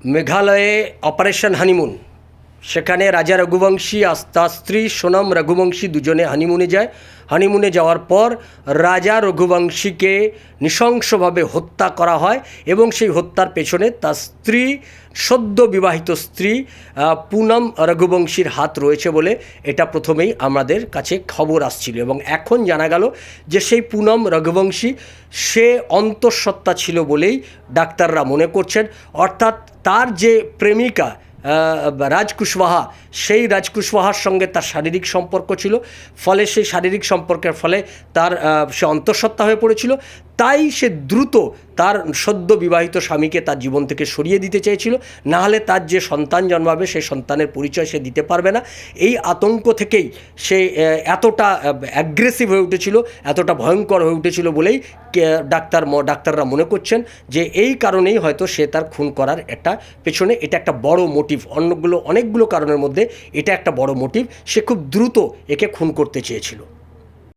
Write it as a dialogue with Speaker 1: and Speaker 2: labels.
Speaker 1: মেঘালয়ে operation honeymoon, সেখানে রাজা রঘুবংশী আর তার স্ত্রী সোনম রঘুবংশী দুজনে হানিমুনে যায়। হানিমুনে যাওয়ার পর রাজা রঘুবংশীকে নৃশংসভাবে হত্যা করা হয় এবং সেই হত্যার পেছনে তার স্ত্রী, সদ্য বিবাহিত স্ত্রী পুনম রঘুবংশীর হাত রয়েছে বলে এটা প্রথমেই আমাদের কাছে খবর আসছিল। এবং এখন জানা গেল যে সেই পুনম রঘুবংশী সে অন্তঃসত্ত্বা ছিল বলেই ডাক্তাররা মনে করছেন। অর্থাৎ তার যে প্রেমিকা রাজ কুশওয়াহা, সেই রাজ কুশওয়াহার সঙ্গে তার শারীরিক সম্পর্ক ছিল, ফলে সেই শারীরিক সম্পর্কের ফলে তার সে অন্তঃসত্ত্বা হয়ে পড়েছিল। তাই সে দ্রুত তার সদ্য বিবাহিত স্বামীকে তার জীবন থেকে সরিয়ে দিতে চেয়েছিল, নাহলে তার যে সন্তান জন্মাবে সেই সন্তানের পরিচয় সে দিতে পারবে না। এই আতঙ্ক থেকেই এতটা অ্যাগ্রেসিভ হয়ে উঠেছিল, এতটা ভয়ঙ্কর হয়ে উঠেছিল বলেই ডাক্তাররা মনে করছেন যে এই কারণেই হয়তো সে তার খুন করার পেছনে এটা একটা বড় মোটিভ। অনেকগুলো কারণের মধ্যে এটা একটা বড় মোটিভ। সে খুব দ্রুত একে খুন করতে চেয়েছিল।